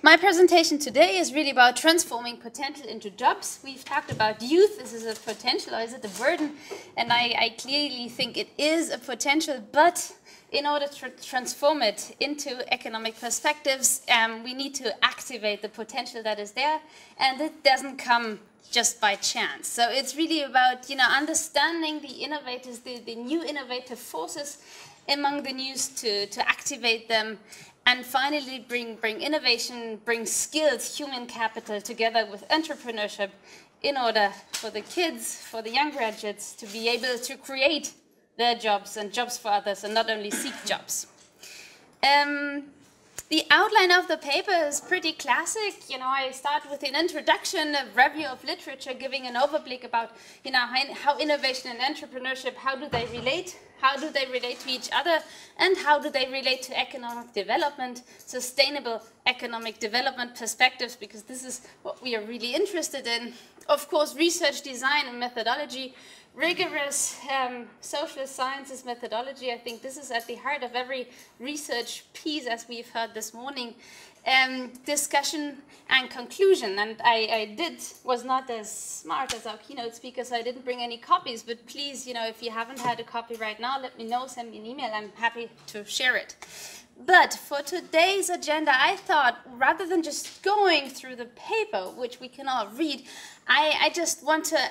My presentation today is really about transforming potential into jobs. We've talked about youth. This is a potential, or is it a burden? And I clearly think it is a potential, but in order to transform it into economic perspectives, we need to activate the potential that is there, and it doesn't come just by chance. So it's really about, understanding the innovators, the new innovative forces among the youth to activate them, and finally bring innovation, bring skills, human capital together with entrepreneurship in order for the kids, for the young graduates to be able to create their jobs and jobs for others and not only seek jobs. The outline of the paper is pretty classic. I start with an introduction, a review of literature, giving an overview about, how innovation and entrepreneurship, how do they relate? How do they relate to each other? And how do they relate to economic development, sustainable economic development perspectives? Because this is what we are really interested in. Of course, research design and methodology, rigorous social sciences methodology. I think this is at the heart of every research piece, as we've heard this morning. Discussion and conclusion. And I was not as smart as our keynote speaker, so I didn't bring any copies. But please, if you haven't had a copy right now, let me know, send me an email. I'm happy to share it. But for today's agenda, I thought, rather than just going through the paper, which we can all read, I just want to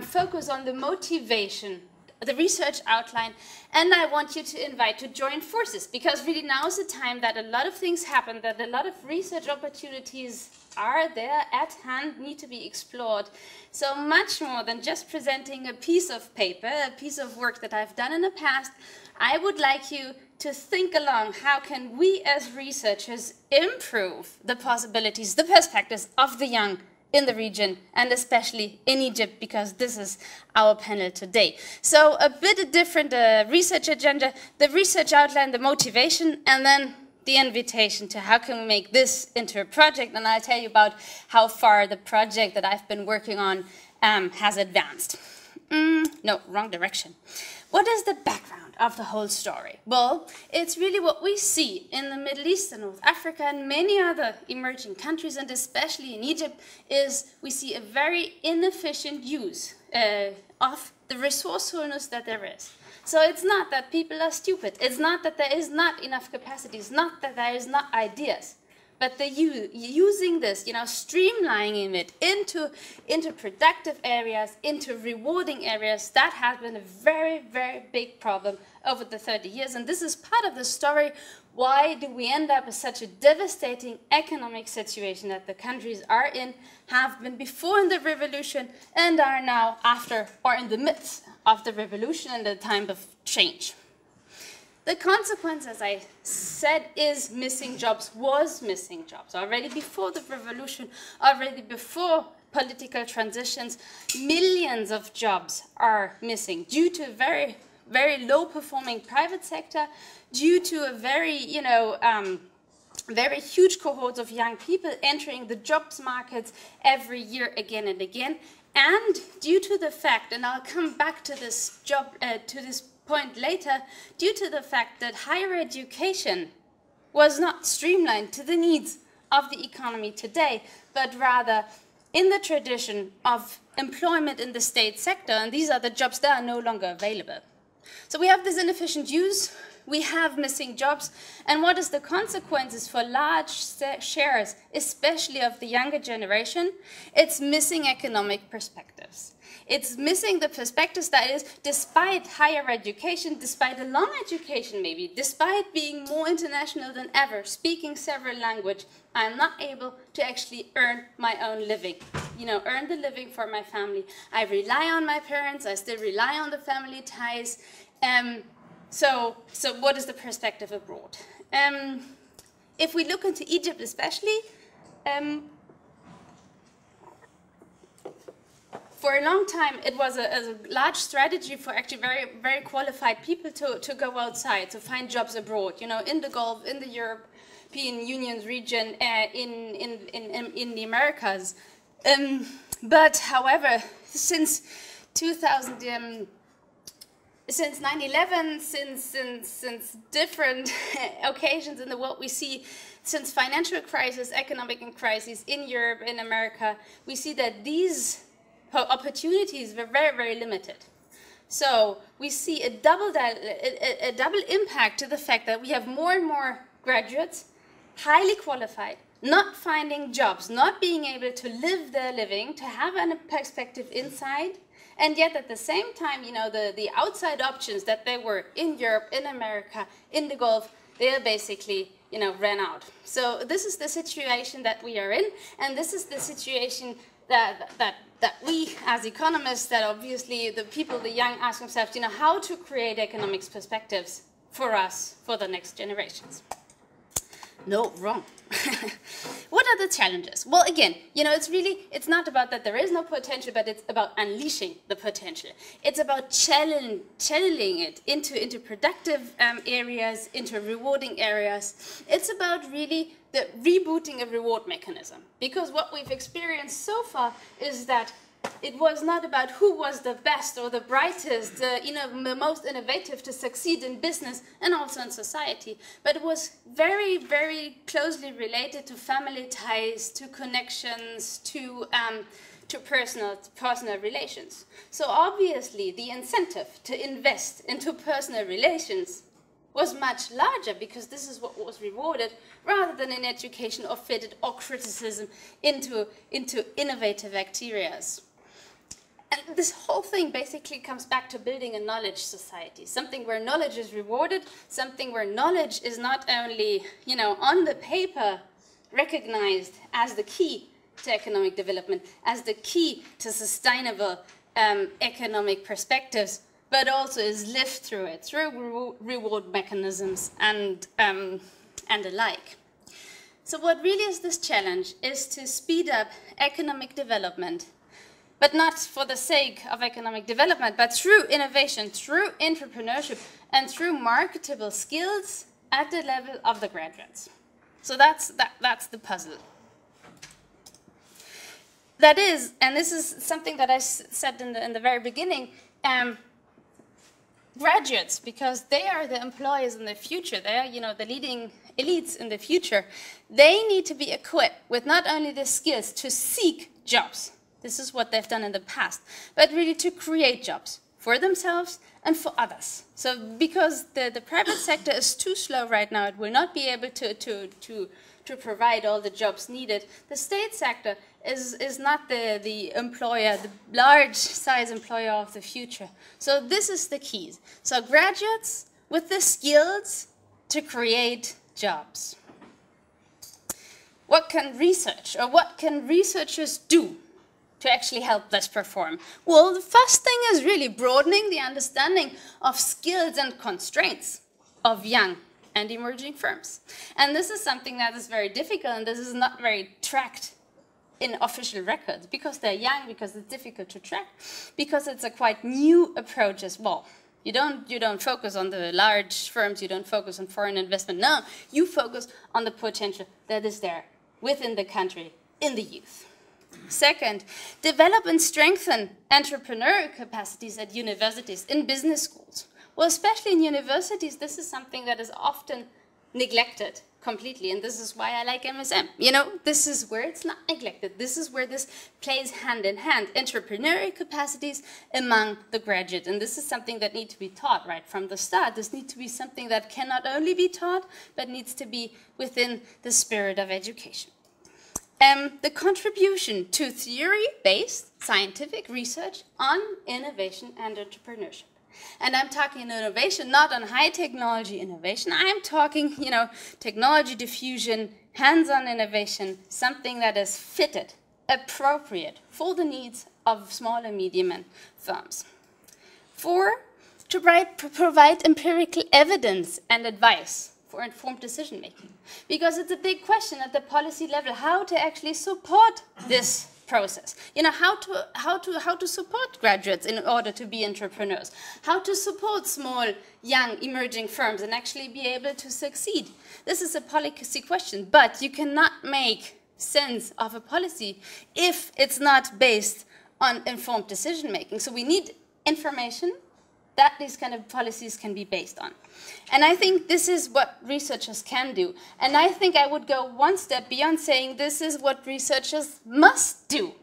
focus on the motivation, the research outline, and I want you to invite to join forces, because really now is the time that a lot of things happen, that a lot of research opportunities are there at hand, need to be explored. So much more than just presenting a piece of paper, a piece of work that I've done in the past, I would like you to think along, how can we as researchers improve the possibilities, the perspectives of the young in the region, and especially in Egypt, because this is our panel today. So a bit different research agenda, the research outline, the motivation, and then the invitation to how can we make this into a project. And I'll tell you about how far the project that I've been working on has advanced. No, wrong direction. What is the background of the whole story? Well, it's really what we see in the Middle East and North Africa and many other emerging countries, and especially in Egypt, is we see a very inefficient use of the resourcefulness that there is. So it's not that people are stupid. It's not that there is not enough capacity. It's not that there is not ideas. But using this, streamlining it into productive areas, into rewarding areas, that has been a very, very big problem over the 30 years. And this is part of the story. Why do we end up with such a devastating economic situation that the countries are in, have been before in the revolution, and are now after or in the midst of the revolution and the time of change? The consequence, as I said, is missing jobs, was missing jobs. Already before the revolution, already before political transitions, millions of jobs are missing due to very, very low performing private sector, due to a very, very huge cohort of young people entering the jobs markets every year again and again, and due to the fact, and I'll come back to this point later, due to the fact that higher education was not streamlined to the needs of the economy today, but rather in the tradition of employment in the state sector, and these are the jobs that are no longer available. So we have this inefficient use, we have missing jobs, and what is the consequences for large shares, especially of the younger generation? It's missing economic perspectives. It's missing the perspectives that is, despite higher education, despite a long education maybe, despite being more international than ever, speaking several languages, I'm not able to actually earn my own living. Earn the living for my family. I rely on my parents, I still rely on the family ties. So what is the perspective abroad? If we look into Egypt especially, for a long time, it was a large strategy for actually very, very qualified people to go outside, to find jobs abroad, in the Gulf, in the European Union region, in the Americas. But however, since 2000, since 9/11, since different occasions in the world, we see since financial crisis, economic crises in Europe, in America, we see that these opportunities were very, very limited. So we see a double impact to the fact that we have more and more graduates, highly qualified, not finding jobs, not being able to live their living, to have a perspective inside, and yet at the same time, you know, the outside options that they were in Europe, in America, in the Gulf, they are basically, you know, ran out. So this is the situation that we are in, and this is the situation that we as economists, that obviously the people, the young, ask themselves, you know, how to create economic perspectives for us, for the next generations. No, wrong. What are the challenges? Well, again, you know, it's not about that there is no potential, but it's about unleashing the potential. It's about channeling it into productive areas, into rewarding areas. It's about really the rebooting a reward mechanism. Because what we've experienced so far is that it was not about who was the best or the brightest, the most innovative to succeed in business and also in society, but it was very, very closely related to family ties, to connections, to personal relations. So obviously the incentive to invest into personal relations was much larger, because this is what was rewarded, rather than in education or fitted or criticism into innovative areas. And this whole thing basically comes back to building a knowledge society, something where knowledge is rewarded, something where knowledge is not only, you know, on the paper recognized as the key to economic development, as the key to sustainable economic perspectives, but also is lived through it, through reward mechanisms and the like. So what really is this challenge is to speed up economic development, but not for the sake of economic development, but through innovation, through entrepreneurship, and through marketable skills at the level of the graduates. So that's the puzzle. That is, and this is something that I said in the very beginning, graduates, because they are the employers in the future, they are, you know, the leading elites in the future, they need to be equipped with not only the skills to seek jobs, this is what they've done in the past, but really to create jobs for themselves and for others. So because the private sector is too slow right now, it will not be able to provide all the jobs needed. The state sector is not the employer, the large size employer of the future. So this is the key. So graduates with the skills to create jobs. What can research, or what can researchers do to actually help this perform? Well, the first thing is really broadening the understanding of skills and constraints of young and emerging firms. And this is something that is very difficult, and this is not very tracked in official records, because they're young, because it's difficult to track, because it's a quite new approach as well. You don't focus on the large firms, you don't focus on foreign investment. No, you focus on the potential that is there within the country, in the youth. Second, develop and strengthen entrepreneurial capacities at universities, in business schools. Well, especially in universities, this is something that is often neglected completely, and this is why I like MSM. You know, this is where it's not neglected. This is where this plays hand in hand, entrepreneurial capacities among the graduates, and this is something that needs to be taught right from the start. This needs to be something that can not only be taught, but needs to be within the spirit of education. The contribution to theory-based scientific research on innovation and entrepreneurship. And I'm talking innovation, not on high technology innovation. I'm talking, you know, technology diffusion, hands-on innovation, something that is fitted, appropriate for the needs of small and medium firms. 4, to provide empirical evidence and advice for informed decision making, because it's a big question at the policy level how to actually support this process. You know, how to support graduates in order to be entrepreneurs, how to support small, young, emerging firms and actually be able to succeed. This is a policy question, but you cannot make sense of a policy if it's not based on informed decision making. So we need information, that these kind of policies can be based on. And I think this is what researchers can do. And I think I would go one step beyond saying this is what researchers must do.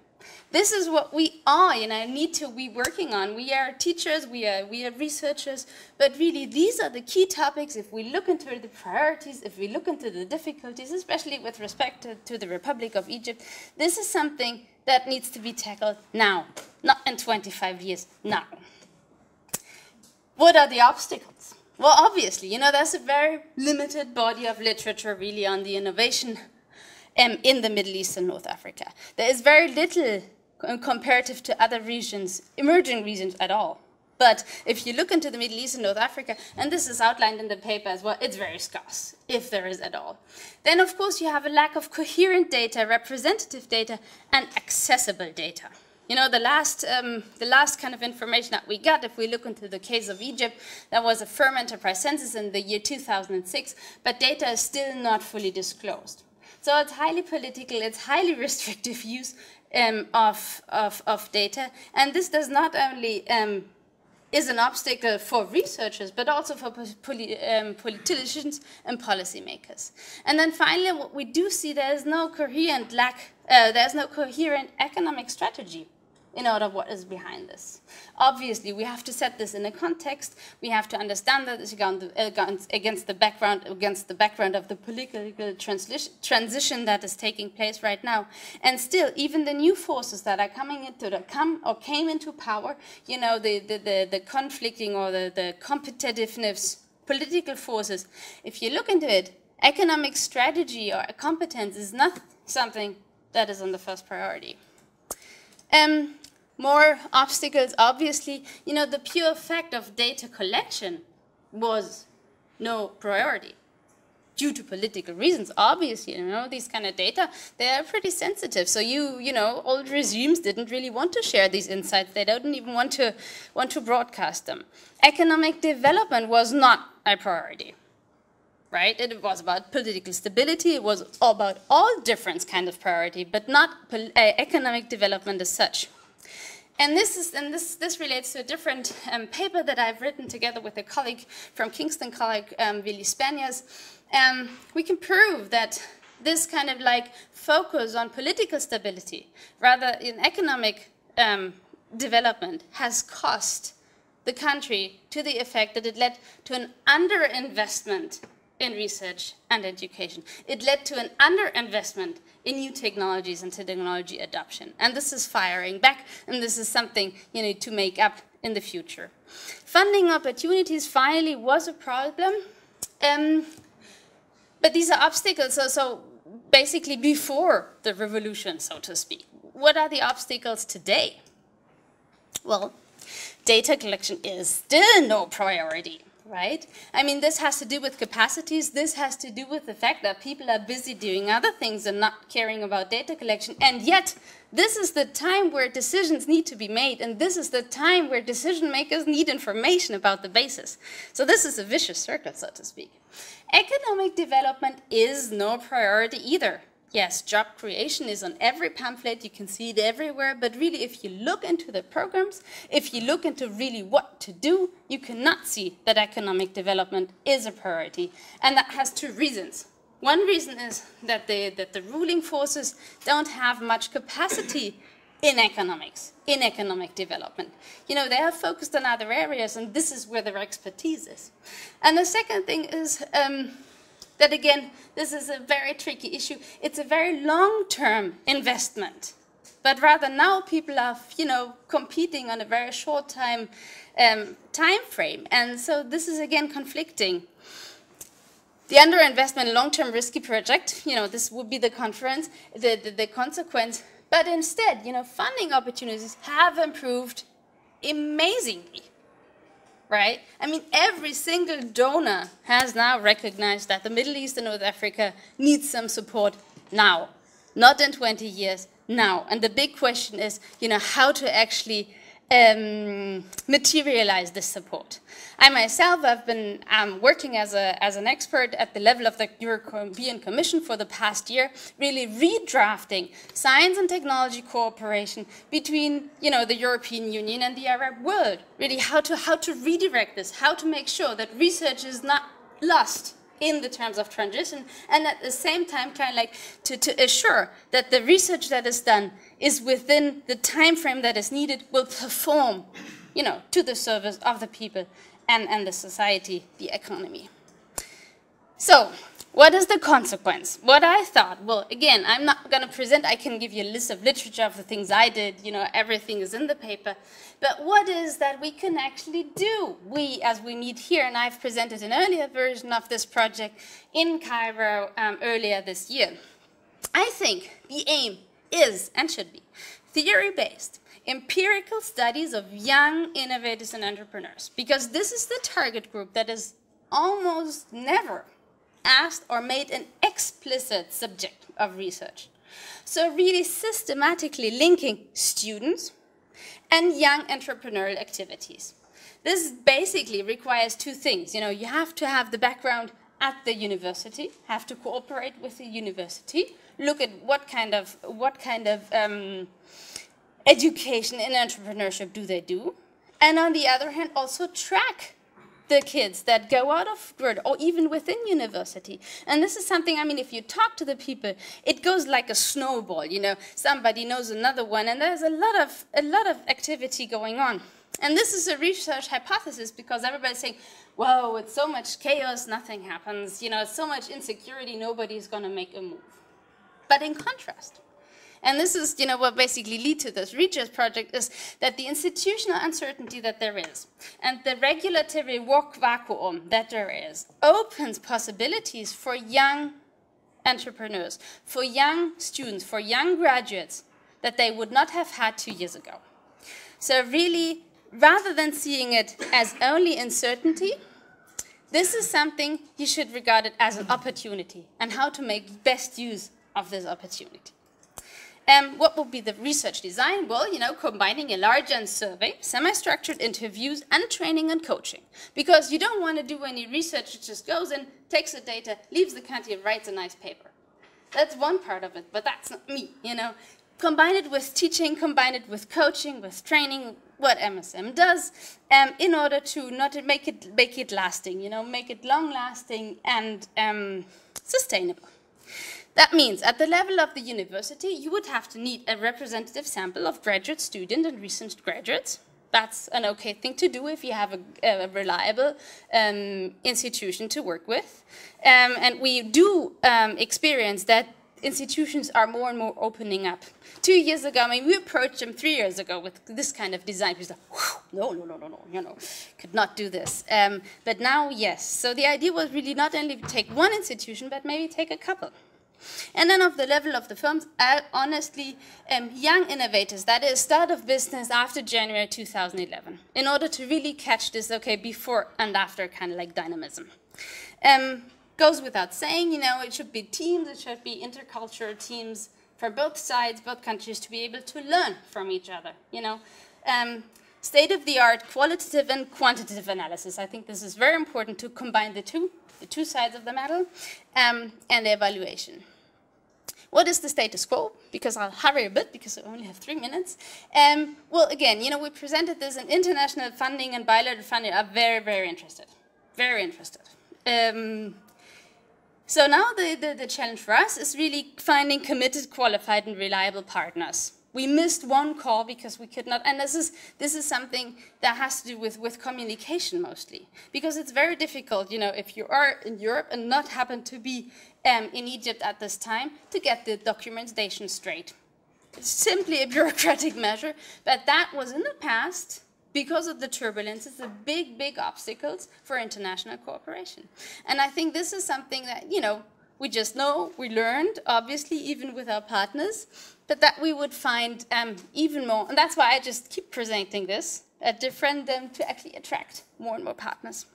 This is what we are, need to be working on. We are teachers, we are researchers, but really these are the key topics. If we look into the priorities, if we look into the difficulties, especially with respect to the Republic of Egypt, this is something that needs to be tackled now, not in 25 years, now. What are the obstacles? Well, obviously, there's a very limited body of literature really on the innovation in the Middle East and North Africa. There is very little comparative to other regions, emerging regions at all. But if you look into the Middle East and North Africa, and this is outlined in the paper as well, it's very scarce, if there is at all. Then, of course, you have a lack of coherent data, representative data, and accessible data. The last kind of information that we got, if we look into the case of Egypt, that was a firm enterprise census in the year 2006, but data is still not fully disclosed. So it's highly political, it's highly restrictive use of data, and this does not only is an obstacle for researchers, but also for politicians and policymakers. And then finally, what we do see, there's no coherent economic strategy in order what is behind this. Obviously, we have to set this in a context. We have to understand that it's against the background of the political transition that is taking place right now. And still, even the new forces that are came into power, the conflicting or the competitiveness political forces. If you look into it, economic strategy or competence is not something that is on the first priority. More obstacles, obviously, the pure fact of data collection was no priority due to political reasons. Obviously, these kind of data, they are pretty sensitive. So old regimes didn't really want to share these insights. They didn't even want to broadcast them. Economic development was not a priority. Right? It was about political stability. It was about all different kinds of priority, but not economic development as such. And this relates to a different paper that I've written together with a colleague from Kingston, Willy Spanias. We can prove that this kind of focus on political stability, rather in economic development, has cost the country to the effect that it led to an underinvestment in research and education. It led to an underinvestment in new technologies and technology adoption. And this is firing back, and this is something you need to make up in the future. Funding opportunities finally was a problem, but these are obstacles, so basically before the revolution, so to speak. What are the obstacles today? Well, data collection is still no priority. Right? I mean, this has to do with capacities. This has to do with the fact that people are busy doing other things and not caring about data collection. And yet, this is the time where decisions need to be made. And this is the time where decision makers need information about the basis. So this is a vicious circle, so to speak. Economic development is no priority either. Yes, job creation is on every pamphlet, you can see it everywhere, but really if you look into the programs, if you look into really what to do, you cannot see that economic development is a priority. And that has two reasons. One reason is that the ruling forces don't have much capacity in economics, in economic development. They are focused on other areas, and this is where their expertise is. And the second thing is, that again, this is a very tricky issue. It's a very long-term investment. But rather now people are, competing on a very short time frame. And so this is again conflicting. The underinvestment long-term risky project, this would be the consequence. But instead, funding opportunities have improved amazingly. Right? I mean, every single donor has now recognized that the Middle East and North Africa needs some support now, not in 20 years, now. And the big question is, how to actually materialize this support. I myself have been working as an expert at the level of the European Commission for the past year, really redrafting science and technology cooperation between, you know, the European Union and the Arab world. Really, how to redirect this, how to make sure that research is not lost in the terms of transition, and at the same time kind of like to assure that the research that is done is within the time frame that is needed, will perform, you know, to the service of the people and the society, the economy. So, what is the consequence? What I thought, well, again, I'm not going to present, I can give you a list of literature of the things I did, you know, everything is in the paper. But what is that we can actually do? We, as we meet here, and I've presented an earlier version of this project in Cairo earlier this year. I think the aim is, and should be, theory-based, empirical studies of young innovators and entrepreneurs. Because this is the target group that is almost never asked or made an explicit subject of research. So really systematically linking students and young entrepreneurial activities. This basically requires two things. You know, you have to have the background at the university, have to cooperate with the university, look at what kind of education in entrepreneurship do they do, and on the other hand also track the kids that go out of grad or even within university. And this is something, I mean, if you talk to the people, it goes like a snowball, you know, somebody knows another one, and there's a lot of activity going on. And this is a research hypothesis because everybody's saying, whoa, it's so much chaos, nothing happens, you know, it's so much insecurity, nobody's going to make a move. But in contrast, and this is, you know, what basically leads to this research project is that the institutional uncertainty that there is and the regulatory vacuum that there is opens possibilities for young entrepreneurs, for young students, for young graduates that they would not have had 2 years ago. So really, rather than seeing it as only uncertainty, this is something you should regard it as an opportunity and how to make best use of this opportunity. What will be the research design? Well, you know, combining a large end survey, semi-structured interviews, and training and coaching. Because you don't want to do any research, it just goes in, takes the data, leaves the country, and writes a nice paper. That's one part of it, but that's not me, you know. Combine it with teaching, combine it with coaching, with training, what MSM does, in order to not make it lasting, you know, make it long-lasting and sustainable. That means at the level of the university, you would have to need a representative sample of graduate student and recent graduates. That's an okay thing to do if you have a reliable institution to work with. And we do experience that institutions are more and more opening up. 2 years ago, I mean, we approached them 3 years ago with this kind of design. We said, no, you know, could not do this. But now, yes. So the idea was really not only to take one institution, but maybe take a couple. And then of the level of the firms, honestly, young innovators, that is, start of business after January 2011, in order to really catch this, okay, before and after kind of like dynamism. Goes without saying, you know, it should be teams, it should be intercultural teams for both sides, both countries, to be able to learn from each other, you know. State-of-the-art qualitative and quantitative analysis. I think this is very important to combine the two sides of the medal, and the evaluation. What is the status quo? Because I'll hurry a bit because I only have 3 minutes. Well, again, you know, we presented this, and international funding and bilateral funding are very, very interested. Very interested. So now the challenge for us is really finding committed, qualified, and reliable partners. We missed one call because we could not, and this is something that has to do with communication mostly, because it's very difficult, you know, if you are in Europe and not happen to be in Egypt at this time, to get the documentation straight. It's simply a bureaucratic measure, but that was in the past, because of the turbulences, the big obstacles for international cooperation. And I think this is something that, you know, we just know, we learned, obviously, even with our partners, but that we would find even more, and that's why I just keep presenting this, different them to actually attract more and more partners.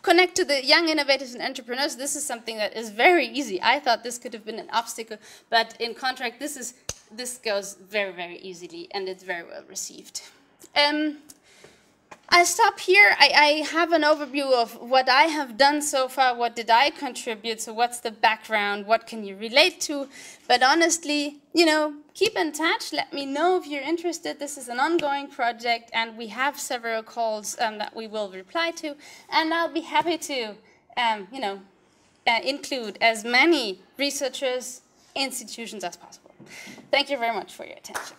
Connect to the young innovators and entrepreneurs. This is something that is very easy. I thought this could have been an obstacle, but in contract, this goes very, very easily, and it's very well received. I stop here. I have an overview of what I have done so far. What did I contribute? So what's the background? What can you relate to? But honestly, you know, keep in touch. Let me know if you're interested. This is an ongoing project, and we have several calls that we will reply to. And I'll be happy to, you know, include as many researchers, institutions as possible. Thank you very much for your attention.